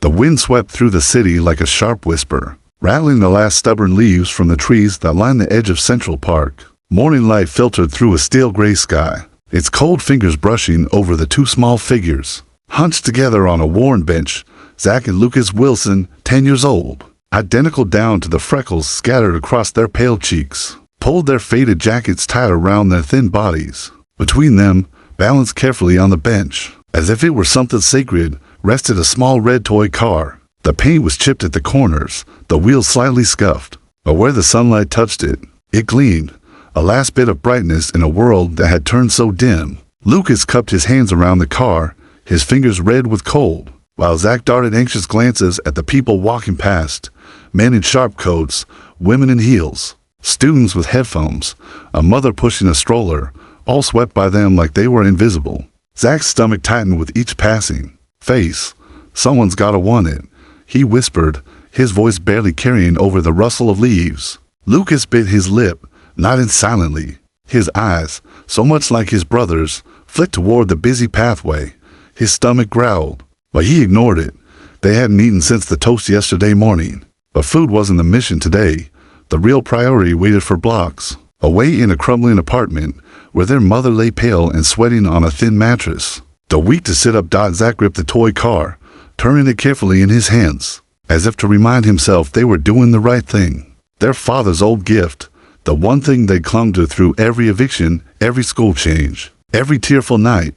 The wind swept through the city like a sharp whisper, rattling the last stubborn leaves from the trees that line the edge of Central Park. Morning light filtered through a stale gray sky, its cold fingers brushing over the two small figures. Hunched together on a worn bench, Zach and Lucas Wilson, 10 years old, identical down to the freckles scattered across their pale cheeks, pulled their faded jackets tight around their thin bodies. Between them, balanced carefully on the bench, as if it were something sacred, rested a small red toy car. The paint was chipped at the corners, the wheels slightly scuffed, but where the sunlight touched it, it gleamed, a last bit of brightness in a world that had turned so dim. Lucas cupped his hands around the car, his fingers red with cold, while Zach darted anxious glances at the people walking past, men in sharp coats, women in heels, students with headphones, a mother pushing a stroller, all swept by them like they were invisible. Zach's stomach tightened with each passing face. Someone's gotta want it, he whispered, his voice barely carrying over the rustle of leaves. Lucas bit his lip, nodding silently. His eyes, so much like his brother's, flicked toward the busy pathway. His stomach growled, but he ignored it. They hadn't eaten since the toast yesterday morning. But food wasn't the mission today. The real priority waited for blocks, away in a crumbling apartment, where their mother lay pale and sweating on a thin mattress. The weak to sit up, Zach gripped the toy car, turning it carefully in his hands, as if to remind himself they were doing the right thing. Their father's old gift, the one thing they clung to through every eviction, every school change, every tearful night,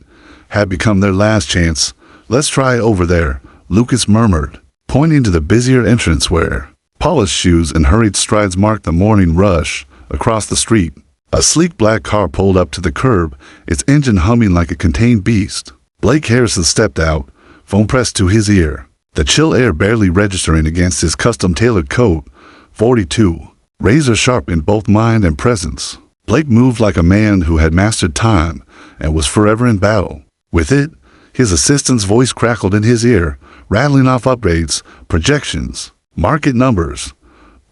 had become their last chance. Let's try over there, Lucas murmured, pointing to the busier entrance where polished shoes and hurried strides marked the morning rush. Across the street, a sleek black car pulled up to the curb, its engine humming like a contained beast. Blake Harrison stepped out, phone pressed to his ear, the chill air barely registering against his custom-tailored coat. 42, razor sharp in both mind and presence. Blake moved like a man who had mastered time and was forever in battle. With it, his assistant's voice crackled in his ear, rattling off upgrades, projections, market numbers.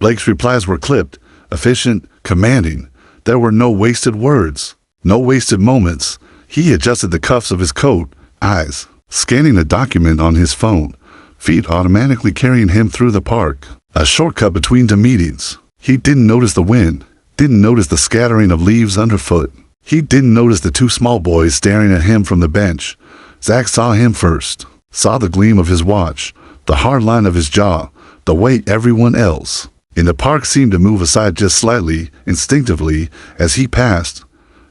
Blake's replies were clipped, efficient, commanding. There were no wasted words, no wasted moments. He adjusted the cuffs of his coat, eyes scanning a document on his phone, feet automatically carrying him through the park, a shortcut between the meetings. He didn't notice the wind, didn't notice the scattering of leaves underfoot. He didn't notice the two small boys staring at him from the bench. Zach saw him first, saw the gleam of his watch, the hard line of his jaw, the way everyone else in the park seemed to move aside just slightly, instinctively, as he passed.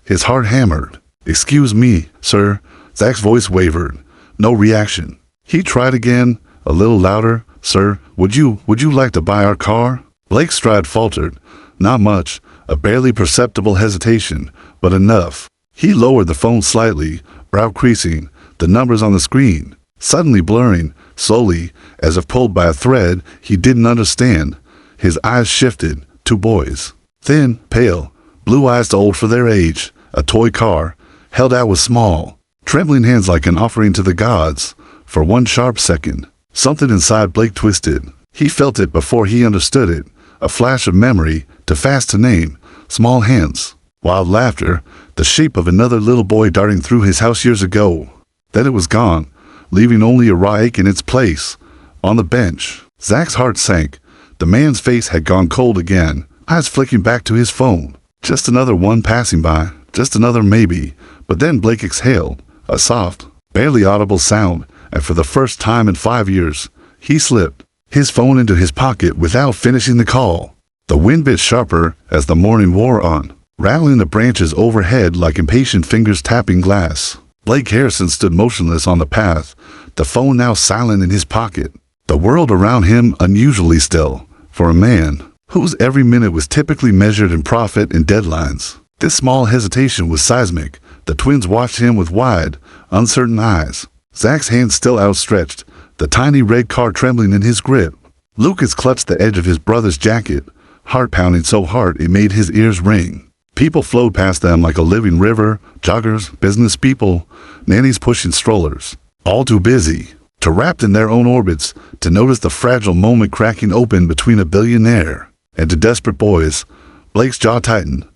His heart hammered. "Excuse me, sir." Zach's voice wavered. No reaction. He tried again, a little louder. "Sir, would you like to buy our car?" Blake's stride faltered. Not much, a barely perceptible hesitation, but enough. He lowered the phone slightly, brow creasing, the numbers on the screen suddenly blurring, slowly, as if pulled by a thread he didn't understand. His eyes shifted. Two boys. Thin, pale, blue eyes too old for their age. A toy car, held out with small, trembling hands like an offering to the gods. For one sharp second, something inside Blake twisted. He felt it before he understood it. A flash of memory, too fast to name. Small hands. Wild laughter, the shape of another little boy darting through his house years ago. Then it was gone, leaving only a raw ache in its place. On the bench, Zach's heart sank. The man's face had gone cold again, eyes flicking back to his phone. Just another one passing by, just another maybe. But then Blake exhaled, a soft, barely audible sound, and for the first time in 5 years, he slipped his phone into his pocket without finishing the call. The wind bit sharper as the morning wore on, rattling the branches overhead like impatient fingers tapping glass. Blake Harrison stood motionless on the path, the phone now silent in his pocket. The world around him unusually still, for a man whose every minute was typically measured in profit and deadlines. This small hesitation was seismic. The twins watched him with wide, uncertain eyes. Zach's hand still outstretched, the tiny red car trembling in his grip. Lucas clutched the edge of his brother's jacket, heart pounding so hard it made his ears ring. People flowed past them like a living river, joggers, business people, nannies pushing strollers, all too busy to wrapped in their own orbits to notice the fragile moment cracking open between a billionaire and two desperate boys. Blake's jaw tightened.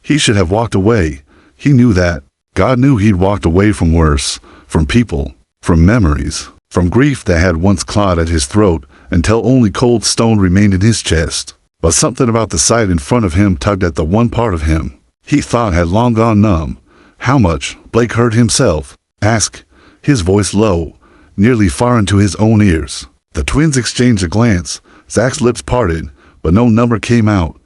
He should have walked away. He knew that. God knew he'd walked away from worse, from people, from memories. from grief that had once clawed at his throat until only cold stone remained in his chest. But something about the sight in front of him tugged at the one part of him he thought had long gone numb. How much? Blake heard himself ask, his voice low, nearly far into his own ears. The twins exchanged a glance. Zach's lips parted, but no number came out.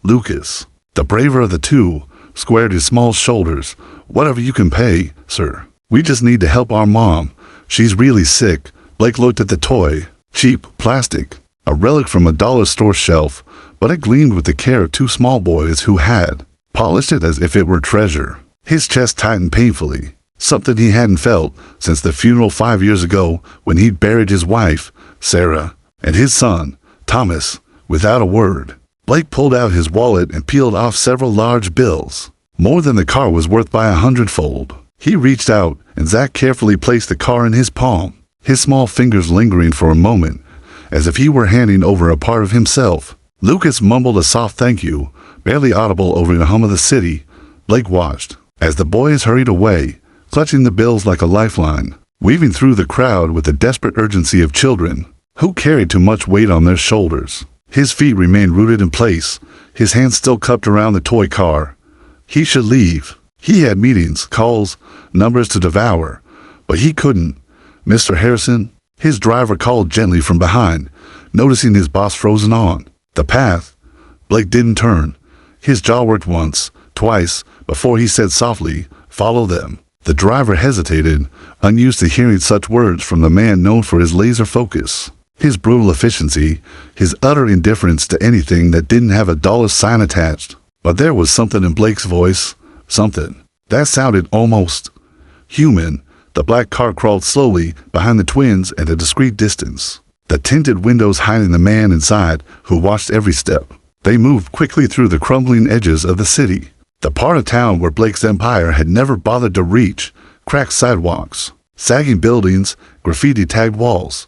Lucas, the braver of the two, squared his small shoulders. Whatever you can pay, sir. We just need to help our mom. She's really sick. Blake looked at the toy. Cheap plastic. A relic from a dollar store shelf, but it gleamed with the care of two small boys who had polished it as if it were treasure. His chest tightened painfully. Something he hadn't felt since the funeral 5 years ago when he'd buried his wife, Sarah, and his son, Thomas, without a word. Blake pulled out his wallet and peeled off several large bills. More than the car was worth by 100-fold. He reached out, and Zach carefully placed the car in his palm, his small fingers lingering for a moment, as if he were handing over a part of himself. Lucas mumbled a soft thank you, barely audible over the hum of the city. Blake watched as the boys hurried away, clutching the bills like a lifeline, weaving through the crowd with the desperate urgency of children who carried too much weight on their shoulders. His feet remained rooted in place, his hands still cupped around the toy car. He should leave. He had meetings, calls, numbers to devour, but he couldn't. Mr. Harrison, his driver called gently from behind, noticing his boss frozen on the path. Blake didn't turn. His jaw worked once, twice, before he said softly, "Follow them." The driver hesitated, unused to hearing such words from the man known for his laser focus, his brutal efficiency, his utter indifference to anything that didn't have a dollar sign attached. But there was something in Blake's voice, something that sounded almost human. The black car crawled slowly behind the twins at a discreet distance, the tinted windows hiding the man inside who watched every step. They moved quickly through the crumbling edges of the city, the part of town where Blake's empire had never bothered to reach. Cracked sidewalks, sagging buildings, graffiti-tagged walls.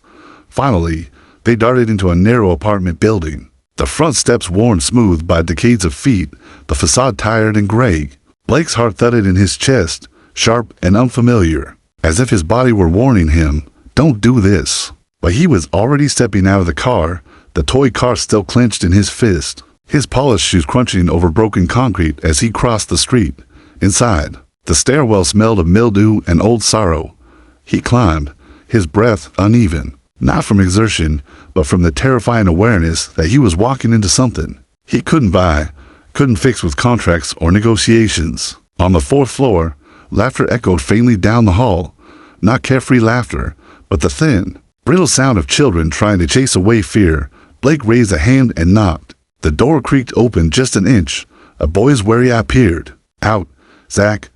Finally, they darted into a narrow apartment building, the front steps worn smooth by decades of feet, the facade tired and gray. Blake's heart thudded in his chest, sharp and unfamiliar, as if his body were warning him, "Don't do this." But he was already stepping out of the car, the toy car still clenched in his fist, his polished shoes crunching over broken concrete as he crossed the street. Inside, the stairwell smelled of mildew and old sorrow. He climbed, his breath uneven, not from exertion, but from the terrifying awareness that he was walking into something he couldn't buy, couldn't fix with contracts or negotiations. On the fourth floor, laughter echoed faintly down the hall. Not carefree laughter, but the thin, brittle sound of children trying to chase away fear. Blake raised a hand and knocked. The door creaked open just an inch. A boy's wary eye peered out. "Zach."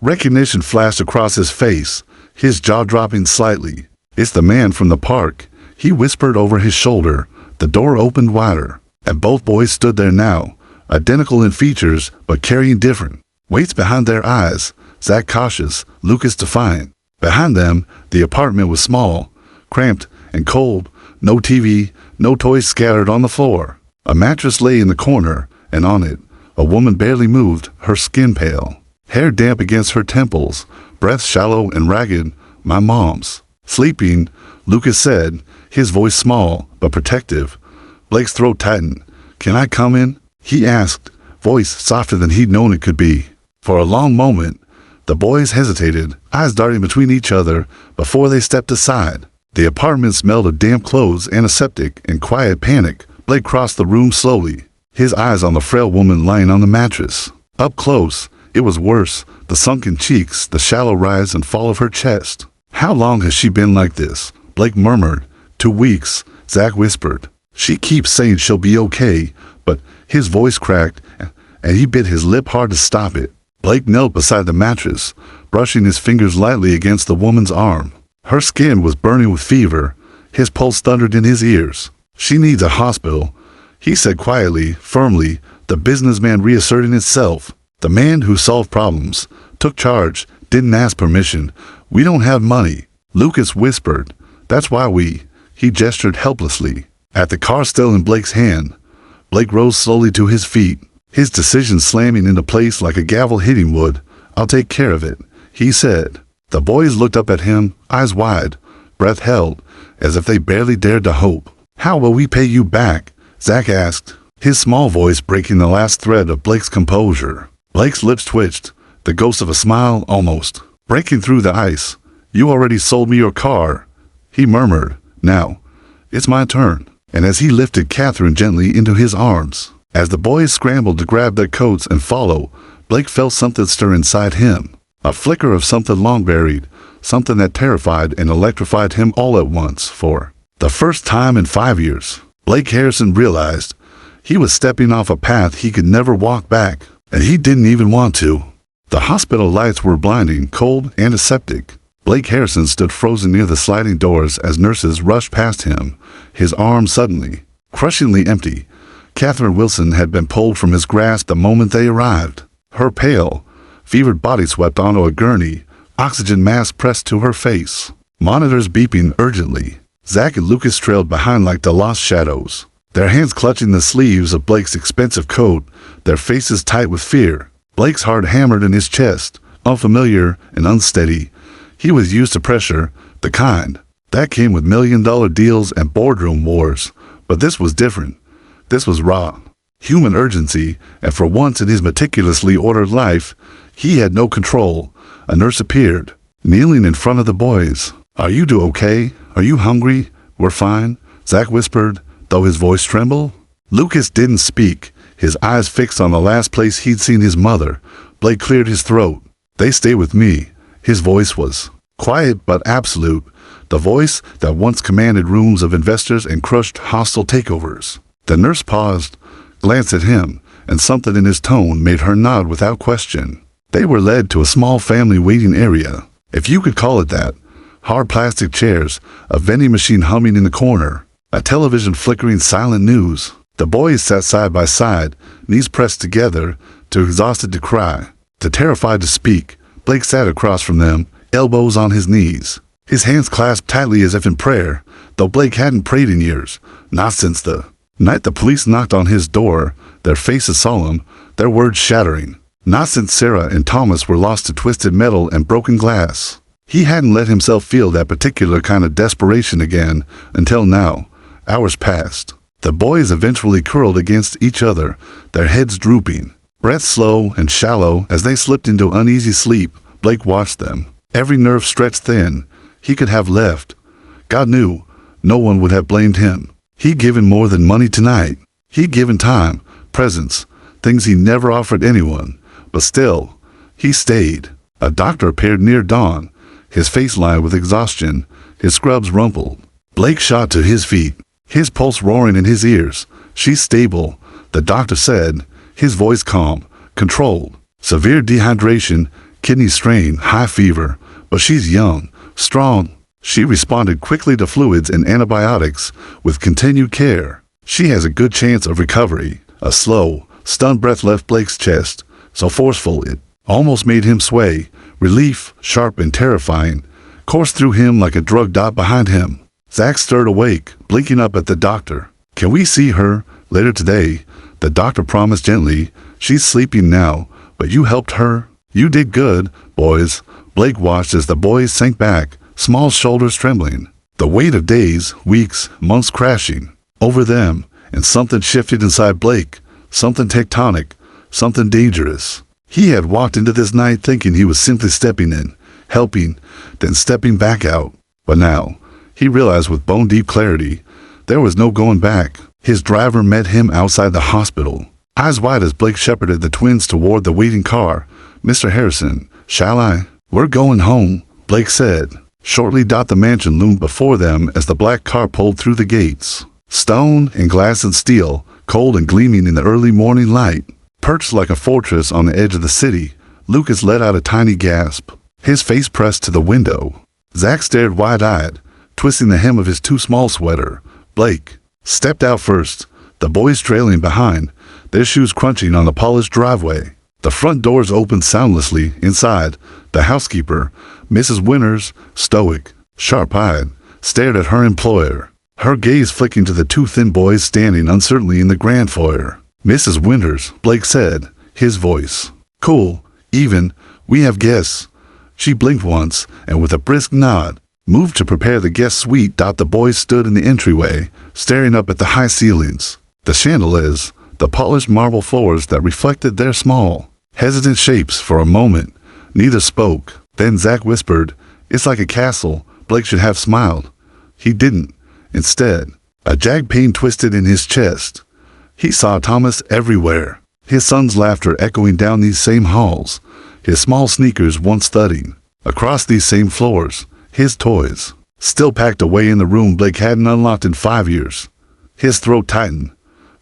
Recognition flashed across his face, his jaw dropping slightly. "It's the man from the park," he whispered over his shoulder. The door opened wider, and both boys stood there now, identical in features but carrying different weights behind their eyes. Zach cautious, Lucas defiant. Behind them, the apartment was small, cramped, and cold. No TV, no toys scattered on the floor. A mattress lay in the corner, and on it, a woman barely moved, her skin pale, hair damp against her temples, breath shallow and ragged. "My mom's sleeping," Lucas said, his voice small but protective. Blake's throat tightened. "Can I come in?" he asked, voice softer than he'd known it could be. For a long moment, the boys hesitated, eyes darting between each other before they stepped aside. The apartment smelled of damp clothes, antiseptic, and quiet panic. Blake crossed the room slowly, his eyes on the frail woman lying on the mattress. Up close, it was worse, the sunken cheeks, the shallow rise and fall of her chest. "How long has she been like this?" Blake murmured. "2 weeks, Zach whispered. "She keeps saying she'll be okay," but his voice cracked, and he bit his lip hard to stop it. Blake knelt beside the mattress, brushing his fingers lightly against the woman's arm. Her skin was burning with fever. His pulse thundered in his ears. "She needs a hospital," he said quietly, firmly, the businessman reasserting itself. The man who solved problems, took charge, didn't ask permission. "We don't have money," Lucas whispered. "That's why he gestured helplessly at the car still in Blake's hand. Blake rose slowly to his feet, his decision slamming into place like a gavel hitting wood. "I'll take care of it," he said. The boys looked up at him, eyes wide, breath held, as if they barely dared to hope. "How will we pay you back?" Zach asked, his small voice breaking the last thread of Blake's composure. Blake's lips twitched, the ghost of a smile almost breaking through the ice. "You already sold me your car," he murmured. "Now, it's my turn." And as he lifted Catherine gently into his arms, as the boys scrambled to grab their coats and follow, Blake felt something stir inside him. A flicker of something long buried, something that terrified and electrified him all at once. For the first time in 5 years, Blake Harrison realized he was stepping off a path he could never walk back, and he didn't even want to. The hospital lights were blinding, cold, and aseptic. Blake Harrison stood frozen near the sliding doors as nurses rushed past him, his arms suddenly, crushingly empty. Catherine Wilson had been pulled from his grasp the moment they arrived. Her pale, fevered body swept onto a gurney, oxygen mask pressed to her face. Monitors beeping urgently. Zach and Lucas trailed behind like the lost shadows, their hands clutching the sleeves of Blake's expensive coat, their faces tight with fear. Blake's heart hammered in his chest, unfamiliar and unsteady. He was used to pressure, the kind that came with million-dollar deals and boardroom wars. But this was different. This was raw, human urgency, and for once in his meticulously ordered life, he had no control. A nurse appeared, kneeling in front of the boys. "Are you two okay? Are you hungry?" "We're fine," Zach whispered, though his voice trembled. Lucas didn't speak, his eyes fixed on the last place he'd seen his mother. Blake cleared his throat. "They stay with me." His voice was quiet but absolute, the voice that once commanded rooms of investors and crushed hostile takeovers. The nurse paused, glanced at him, and something in his tone made her nod without question. They were led to a small family waiting area, if you could call it that. Hard plastic chairs, a vending machine humming in the corner, a television flickering silent news. The boys sat side by side, knees pressed together, too exhausted to cry, too terrified to speak. Blake sat across from them, elbows on his knees, his hands clasped tightly as if in prayer, though Blake hadn't prayed in years, not since the night the police knocked on his door, their faces solemn, their words shattering. Not since Sarah and Thomas were lost to twisted metal and broken glass. He hadn't let himself feel that particular kind of desperation again until now. Hours passed. The boys eventually curled against each other, their heads drooping, breath slow and shallow as they slipped into uneasy sleep. Blake watched them, every nerve stretched thin. He could have left. God knew, no one would have blamed him. He'd given more than money tonight. He'd given time, presence, things he never offered anyone. But still, he stayed. A doctor appeared near dawn, his face lined with exhaustion, his scrubs rumpled. Blake shot to his feet, his pulse roaring in his ears. "She's stable," the doctor said, his voice calm, controlled. "Severe dehydration, kidney strain, high fever, but she's young, strong." She responded quickly to fluids and antibiotics with continued care. "She has a good chance of recovery." A slow, stunned breath left Blake's chest, so forceful it almost made him sway. Relief, sharp and terrifying, coursed through him like a drug dot behind him. Zach stirred awake, blinking up at the doctor. "Can we see her later today?" The doctor promised gently. "She's sleeping now, but you helped her. You did good, boys." Blake watched as the boys sank back, small shoulders trembling. The weight of days, weeks, months crashing over them, and something shifted inside Blake, something tectonic, something dangerous. He had walked into this night thinking he was simply stepping in, helping, then stepping back out. But now, he realized with bone-deep clarity, there was no going back. His driver met him outside the hospital, eyes wide as Blake shepherded the twins toward the waiting car. "Mr. Harrison, shall I?" "We're going home," Blake said. Shortly, the mansion loomed before them as the black car pulled through the gates. Stone and glass and steel, cold and gleaming in the early morning light. Perched like a fortress on the edge of the city, Lucas let out a tiny gasp, his face pressed to the window. Zach stared wide-eyed, twisting the hem of his too small sweater. Blake stepped out first, the boys trailing behind, their shoes crunching on the polished driveway. The front doors opened soundlessly. Inside, the housekeeper, Mrs. Winters, stoic, sharp-eyed, stared at her employer, her gaze flicking to the two thin boys standing uncertainly in the grand foyer. "Mrs. Winters," Blake said, his voice cool, even. "We have guests." She blinked once, and with a brisk nod, moved to prepare the guest suite. The boys stood in the entryway, staring up at the high ceilings, the chandeliers, the polished marble floors that reflected their small, hesitant shapes. For a moment, neither spoke. Then Zach whispered, "It's like a castle." Blake should have smiled. He didn't. Instead, a jagged pain twisted in his chest. He saw Thomas everywhere, his son's laughter echoing down these same halls, his small sneakers once thudding across these same floors, his toys still packed away in the room Blake hadn't unlocked in 5 years. His throat tightened.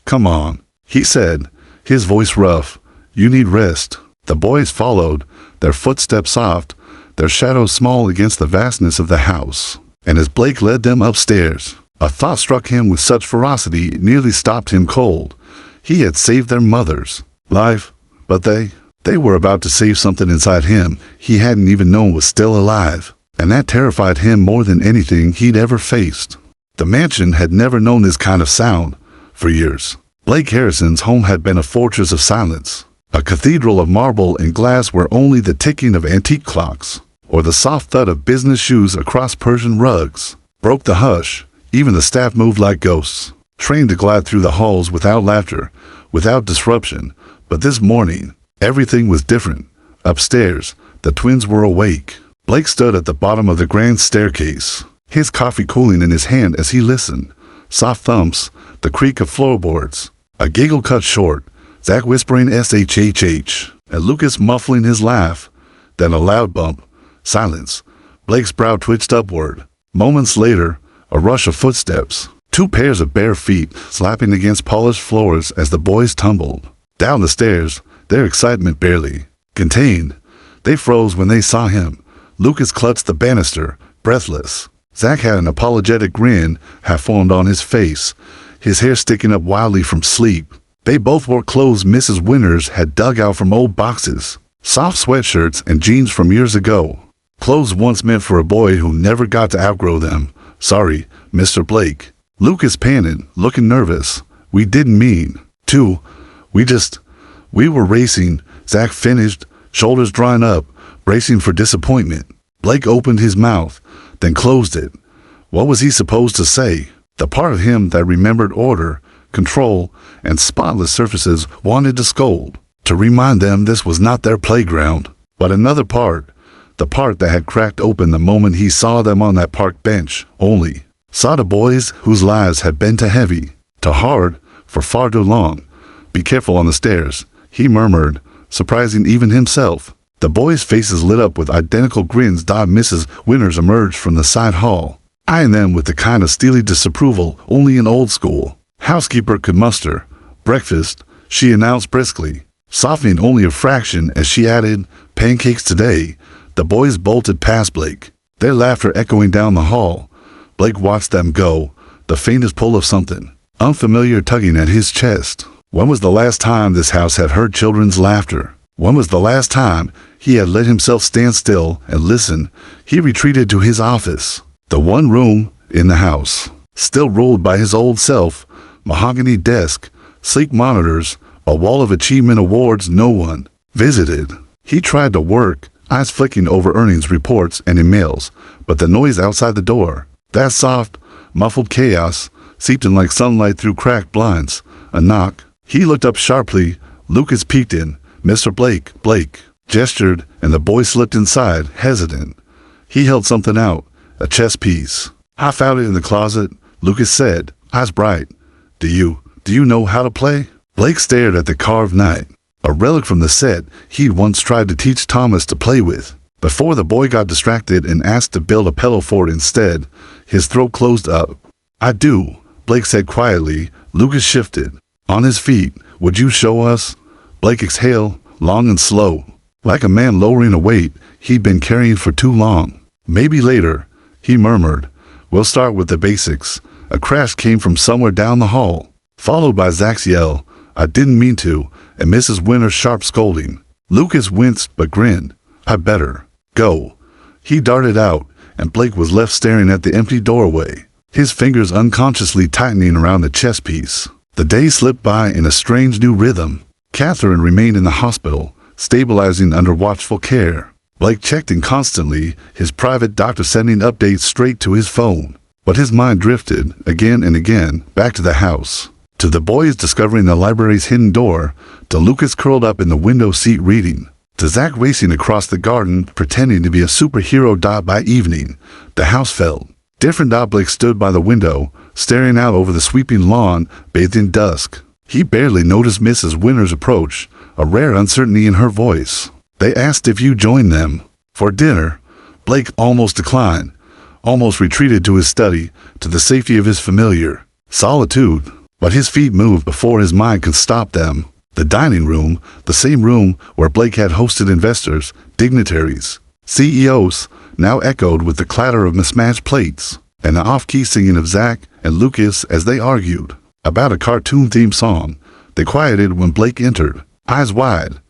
"Come on," he said, his voice rough. "You need rest." The boys followed, their footsteps soft, their shadows small against the vastness of the house. And as Blake led them upstairs, a thought struck him with such ferocity it nearly stopped him cold. He had saved their mother's life, but they were about to save something inside him he hadn't even known was still alive. And that terrified him more than anything he'd ever faced. The mansion had never known this kind of sound. For years, Blake Harrison's home had been a fortress of silence, a cathedral of marble and glass where only the ticking of antique clocks or the soft thud of business shoes across Persian rugs broke the hush. Even the staff moved like ghosts, trained to glide through the halls without laughter, without disruption. But this morning, everything was different. Upstairs, the twins were awake. Blake stood at the bottom of the grand staircase, his coffee cooling in his hand as he listened. Soft thumps, the creak of floorboards, a giggle cut short, Zach whispering "SHHH," and Lucas muffling his laugh. Then a loud bump. Silence. Blake's brow twitched upward. Moments later, a rush of footsteps, 2 pairs of bare feet slapping against polished floors as the boys tumbled down the stairs, their excitement barely contained. They froze when they saw him. Lucas clutched the banister, breathless. Zach had an apologetic grin half-formed on his face, his hair sticking up wildly from sleep. They both wore clothes Mrs. Winters had dug out from old boxes, soft sweatshirts and jeans from years ago. Clothes once meant for a boy who never got to outgrow them. "Sorry, Mr. Blake." Lucas panted, looking nervous. "We didn't mean to. We were racing," Zach finished, shoulders drawing up, bracing for disappointment. Blake opened his mouth, then closed it. What was he supposed to say? The part of him that remembered order, control, and spotless surfaces wanted to scold, to remind them this was not their playground. But another part, the part that had cracked open the moment he saw them on that park bench, only saw the boys whose lives had been too heavy, too hard, for far too long. "Be careful on the stairs," he murmured, surprising even himself. The boys' faces lit up with identical grins. Mrs. Winters emerged from the side hall, eyeing them with the kind of steely disapproval only an old school housekeeper could muster. "Breakfast," she announced briskly, softening only a fraction as she added, "Pancakes today." The boys bolted past Blake, their laughter echoing down the hall. Blake watched them go, the faintest pull of something unfamiliar tugging at his chest. When was the last time this house had heard children's laughter? When was the last time he had let himself stand still and listen? He retreated to his office, the one room in the house, still ruled by his old self, mahogany desk, sleek monitors, a wall of achievement awards no one visited. He tried to work, eyes flicking over earnings reports and emails, but the noise outside the door, that soft, muffled chaos, seeped in like sunlight through cracked blinds. A knock. He looked up sharply. Lucas peeked in. "Mr. Blake." Blake gestured, and the boy slipped inside, hesitant. He held something out, a chess piece. "I found it in the closet," Lucas said, eyes bright. Do you know how to play?" Blake stared at the carved knight, a relic from the set he'd once tried to teach Thomas to play with. Before the boy got distracted and asked to build a pillow fort instead, his throat closed up. "I do," Blake said quietly. Lucas shifted. On his feet. "Would you show us?" Blake exhaled, long and slow, like a man lowering a weight he'd been carrying for too long. "Maybe later," he murmured. "We'll start with the basics." A crash came from somewhere down the hall, followed by Zach's yell, "I didn't mean to," and Mrs. Winter's sharp scolding. Lucas winced but grinned. "I better go." He darted out, and Blake was left staring at the empty doorway, his fingers unconsciously tightening around the chess piece. The day slipped by in a strange new rhythm. Catherine remained in the hospital, stabilizing under watchful care. Blake checked in constantly, his private doctor sending updates straight to his phone. But his mind drifted, again and again, back to the house. To the boys discovering the library's hidden door, to Lucas curled up in the window seat reading, to Zach racing across the garden, pretending to be a superhero. By evening, the house felt different. Blake stood by the window, staring out over the sweeping lawn, bathed in dusk. He barely noticed Mrs. Winter's approach, a rare uncertainty in her voice. They asked if you joined them for dinner. Blake almost declined, almost retreated to his study, to the safety of his familiar solitude. But his feet moved before his mind could stop them. The dining room, the same room where Blake had hosted investors, dignitaries, CEOs, now echoed with the clatter of mismatched plates and the off-key singing of Zach and Lucas as they argued about a cartoon-themed song. They quieted when Blake entered, eyes wide.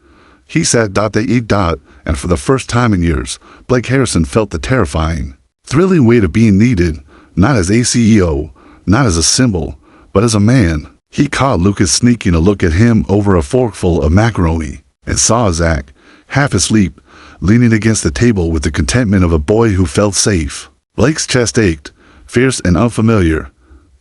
He sat. They eat. And for the first time in years, Blake Harrison felt the terrifying, thrilling weight of being needed, not as a CEO, not as a symbol, but as a man. He caught Lucas sneaking a look at him over a forkful of macaroni, and saw Zach, half asleep, leaning against the table with the contentment of a boy who felt safe. Blake's chest ached, fierce and unfamiliar.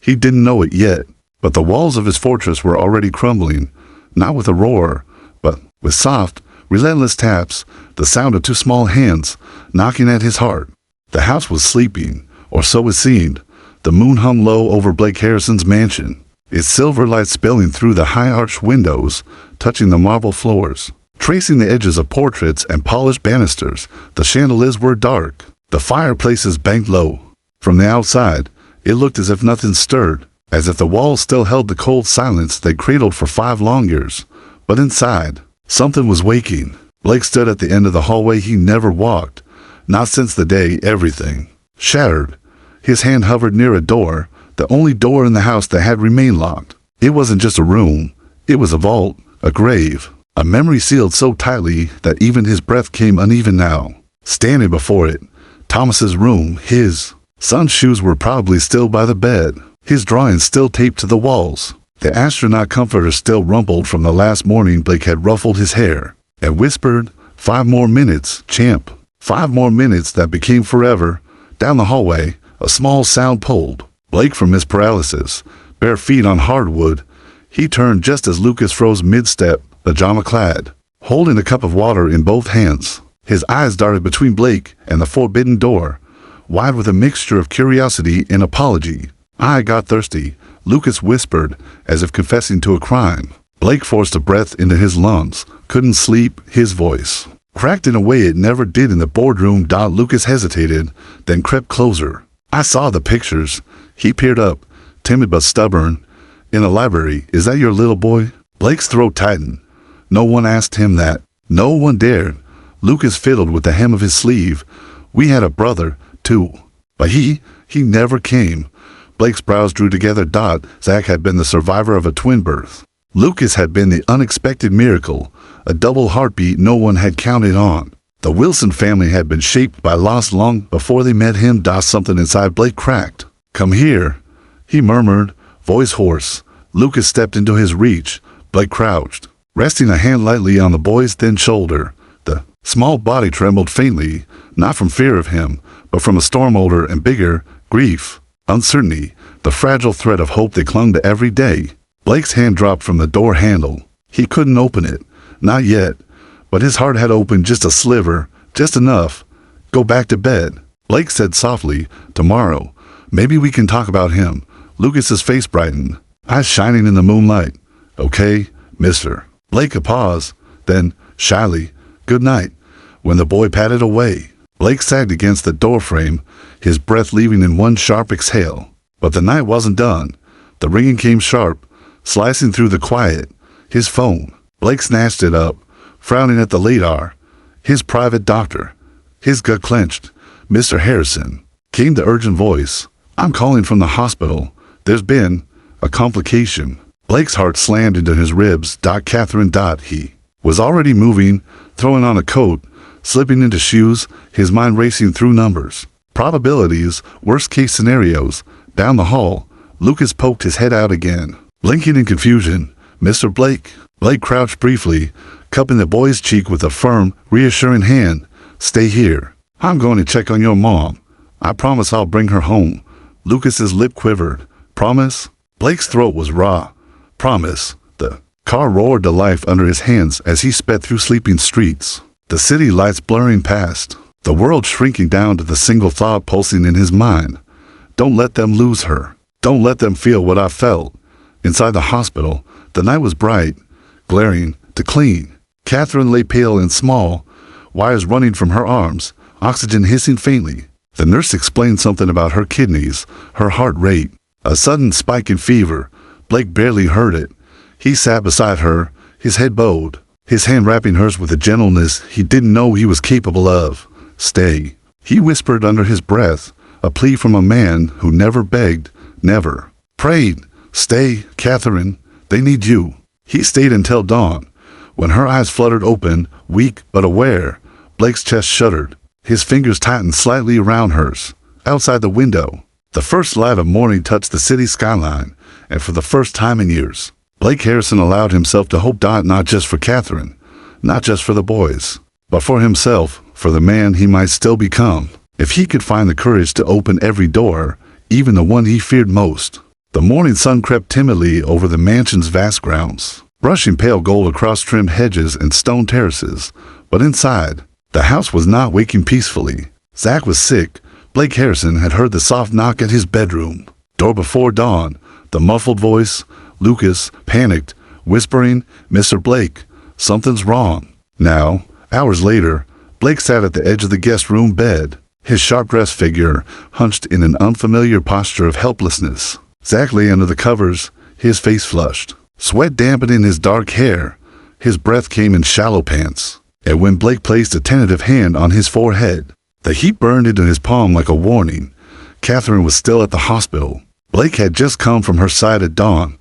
He didn't know it yet, but the walls of his fortress were already crumbling, not with a roar, but with soft, relentless taps, the sound of two small hands knocking at his heart. The house was sleeping, or so it seemed. The moon hung low over Blake Harrison's mansion, its silver light spilling through the high-arched windows, touching the marble floors, tracing the edges of portraits and polished banisters. The chandeliers were dark, the fireplaces banked low. From the outside, it looked as if nothing stirred, as if the walls still held the cold silence they cradled for 5 long years. But inside, something was waking. Blake stood at the end of the hallway he never walked, not since the day everything shattered. His hand hovered near a door, the only door in the house that had remained locked. It wasn't just a room, it was a vault, a grave, a memory sealed so tightly that even his breath came uneven now. Standing before it, Thomas's room, his son's shoes were probably still by the bed, his drawings still taped to the walls. The astronaut comforter still rumpled from the last morning Blake had ruffled his hair and whispered, 5 more minutes, champ. 5 more minutes that became forever. Down the hallway, a small sound pulled Blake from his paralysis, bare feet on hardwood. He turned just as Lucas froze mid-step, pajama-clad, holding a cup of water in both hands. His eyes darted between Blake and the forbidden door, wide with a mixture of curiosity and apology. I got thirsty, Lucas whispered, as if confessing to a crime. Blake forced a breath into his lungs, couldn't sleep, his voice cracked in a way it never did in the boardroom. Lucas hesitated, then crept closer. I saw the pictures. He peered up, timid but stubborn. In the library. Is that your little boy? Blake's throat tightened. No one asked him that. No one dared. Lucas fiddled with the hem of his sleeve. We had a brother, too. But he never came. Blake's brows drew together. Zach had been the survivor of a twin birth. Lucas had been the unexpected miracle, a double heartbeat no one had counted on. The Wilson family had been shaped by loss long before they met him. Something inside Blake cracked. Come here, he murmured, voice hoarse. Lucas stepped into his reach. Blake crouched, resting a hand lightly on the boy's thin shoulder. The small body trembled faintly, not from fear of him, but from a storm older and bigger, grief, uncertainty, the fragile thread of hope they clung to every day. Blake's hand dropped from the door handle. He couldn't open it, not yet, but his heart had opened just a sliver, just enough. Go back to bed, Blake said softly. Tomorrow, maybe we can talk about him. Lucas's face brightened, eyes shining in the moonlight. Okay, mister. Blake a pause, then, shyly, good night. When the boy padded away, Blake sagged against the doorframe, his breath leaving in one sharp exhale. But the night wasn't done. The ringing came sharp, slicing through the quiet. His phone. Blake snatched it up, frowning at the late hour. His private doctor. His gut clenched. Mr. Harrison. Came the urgent voice. I'm calling from the hospital. There's been a complication. Blake's heart slammed into his ribs. Catherine. He was already moving, throwing on a coat, slipping into shoes, his mind racing through numbers, probabilities, worst-case scenarios. Down the hall, Lucas poked his head out again, blinking in confusion. Mr. Blake. Blake crouched briefly, cupping the boy's cheek with a firm, reassuring hand. Stay here. I'm going to check on your mom. I promise I'll bring her home. Lucas's lip quivered. Promise? Blake's throat was raw. Promise. The car roared to life under his hands as he sped through sleeping streets. The city lights blurring past. The world shrinking down to the single thought pulsing in his mind. Don't let them lose her. Don't let them feel what I felt. Inside the hospital, the night was bright, glaring, to clean. Catherine lay pale and small, wires running from her arms, oxygen hissing faintly. The nurse explained something about her kidneys, her heart rate, a sudden spike in fever. Blake barely heard it. He sat beside her, his head bowed, his hand wrapping hers with a gentleness he didn't know he was capable of. Stay, he whispered under his breath, a plea from a man who never begged, never prayed. Stay, Catherine, they need you. He stayed until dawn. When her eyes fluttered open, weak but aware, Blake's chest shuddered. His fingers tightened slightly around hers. Outside the window, the first light of morning touched the city skyline, and for the first time in years, Blake Harrison allowed himself to hope not just for Catherine, not just for the boys, but for himself, for the man he might still become, if he could find the courage to open every door, even the one he feared most. The morning sun crept timidly over the mansion's vast grounds, brushing pale gold across trimmed hedges and stone terraces, but inside, the house was not waking peacefully. Zach was sick. Blake Harrison had heard the soft knock at his bedroom door before dawn, the muffled voice, Lucas, panicked, whispering, "Mr. Blake, something's wrong." Now, hours later, Blake sat at the edge of the guest room bed, his sharp-dressed figure hunched in an unfamiliar posture of helplessness. Zach lay under the covers, his face flushed, sweat dampening his dark hair. His breath came in shallow pants, and when Blake placed a tentative hand on his forehead, the heat burned into his palm like a warning. Catherine was still at the hospital. Blake had just come from her side at dawn,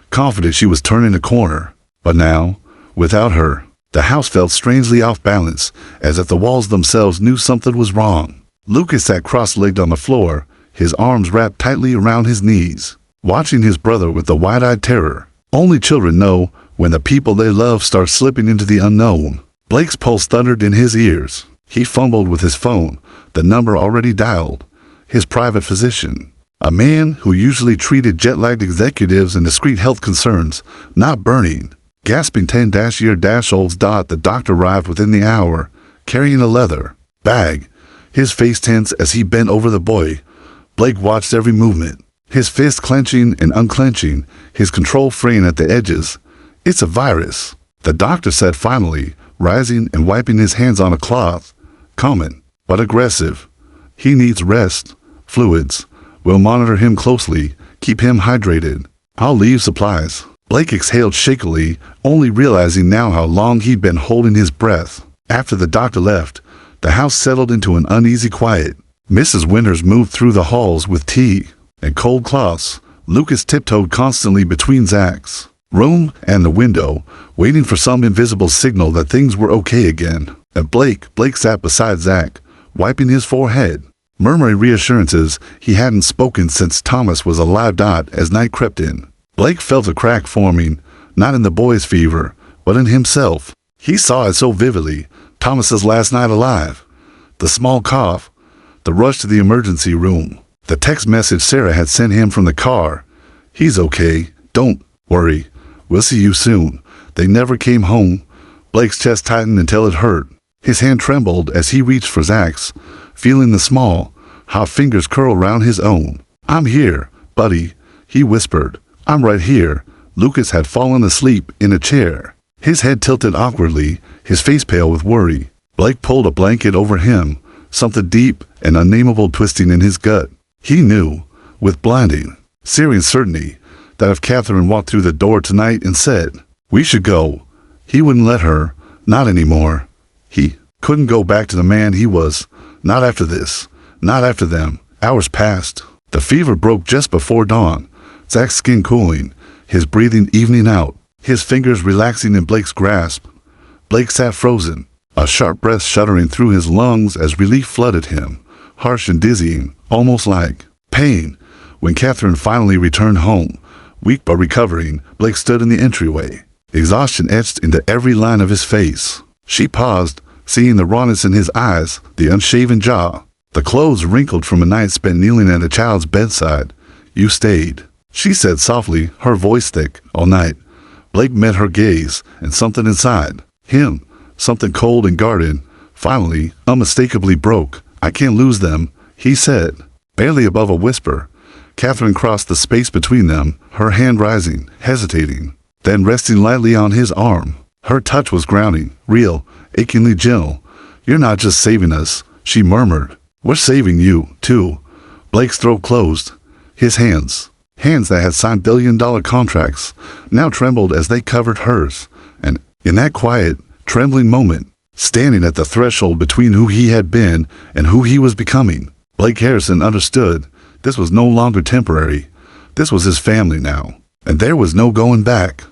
confident she was turning a corner. But now, without her, the house felt strangely off balance, as if the walls themselves knew something was wrong. Lucas sat cross-legged on the floor, his arms wrapped tightly around his knees, watching his brother with a wide-eyed terror. Only children know when the people they love start slipping into the unknown. Blake's pulse thundered in his ears. He fumbled with his phone, the number already dialed. His private physician, a man who usually treated jet-lagged executives and discreet health concerns, not burning. Gasping 10-year-olds, the doctor arrived within the hour, carrying a leather bag, his face tense as he bent over the boy. Blake watched every movement, his fist clenching and unclenching, his control fraying at the edges. "It's a virus," the doctor said finally, rising and wiping his hands on a cloth. "Common, but aggressive. He needs rest, fluids. We'll monitor him closely, keep him hydrated. I'll leave supplies." Blake exhaled shakily, only realizing now how long he'd been holding his breath. After the doctor left, the house settled into an uneasy quiet. Mrs. Winters moved through the halls with tea and cold cloths. Lucas tiptoed constantly between Zach's room and the window, waiting for some invisible signal that things were okay again. And Blake sat beside Zach, wiping his forehead, murmuring reassurances he hadn't spoken since Thomas was alive. As night crept in, Blake felt a crack forming, not in the boy's fever, but in himself. He saw it so vividly. Thomas's last night alive, the small cough, the rush to the emergency room, the text message Sarah had sent him from the car. "He's okay. Don't worry. We'll see you soon." They never came home. Blake's chest tightened until it hurt. His hand trembled as he reached for Zach's, feeling the small, hot fingers curl round his own. "I'm here, buddy," he whispered. "I'm right here." Lucas had fallen asleep in a chair, his head tilted awkwardly, his face pale with worry. Blake pulled a blanket over him, something deep and unnameable twisting in his gut. He knew, with blinding, searing certainty, that if Catherine walked through the door tonight and said, "We should go," he wouldn't let her, not anymore. He couldn't go back to the man he was, not after this, not after them. Hours passed. The fever broke just before dawn, Zach's skin cooling, his breathing evening out, his fingers relaxing in Blake's grasp. Blake sat frozen, a sharp breath shuddering through his lungs as relief flooded him, harsh and dizzying, almost like pain. When Catherine finally returned home, weak but recovering, Blake stood in the entryway, exhaustion etched into every line of his face. She paused, seeing the rawness in his eyes, the unshaven jaw, the clothes wrinkled from a night spent kneeling at a child's bedside. "You stayed," she said softly, her voice thick. "All night." Blake met her gaze, and something inside him, something cold and guarded, finally, unmistakably broke. "I can't lose them," he said, barely above a whisper. Catherine crossed the space between them, her hand rising, hesitating, then resting lightly on his arm. Her touch was grounding, real, achingly gentle. "You're not just saving us," she murmured. "We're saving you, too." Blake's throat closed. His hands that had signed billion-dollar contracts, now trembled as they covered hers. And in that quiet, trembling moment, standing at the threshold between who he had been and who he was becoming, Blake Harrison understood this was no longer temporary. This was his family now, and there was no going back.